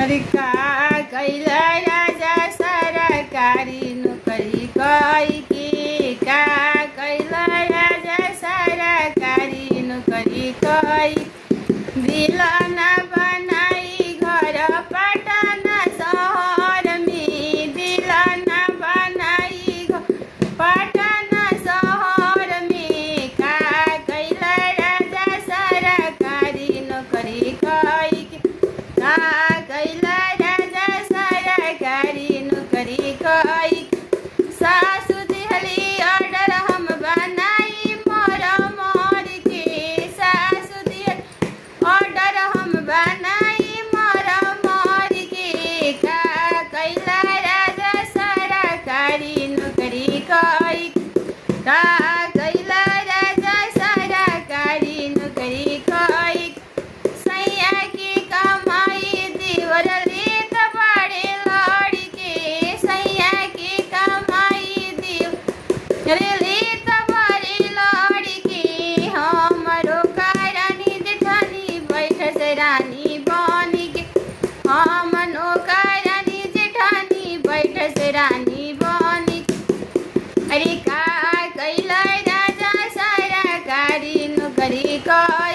अरे का कैला राजा सरकारी नौकरी कई के का कैला राजा सरकारी नौकरी कई दिल न बनाई घर पटना शहर में दिल न बनाई पटना शहर में का कैला राजा सरकारी नौकरी कई का कैला राजा सरकारी नौकरी कई सासु दिहली ऑर्डर हम बनाई मोर मोर के सासु दिहल ऑर्डर हम बनाई मोर मोर के का कैला राजा सरकारी नौकरी कई का कैला राजा सरकारी नौकरी कई सैया की कमाई देवर लेत बड़े लड़के सैया की कमाई देवर लेत बड़े लड़के हमरो रानी जेठानी बैठस रानी बन के हमनो रानी जेठानी बैठस रानी बन के अरे का कैला राजा सरकारी नौकरी कर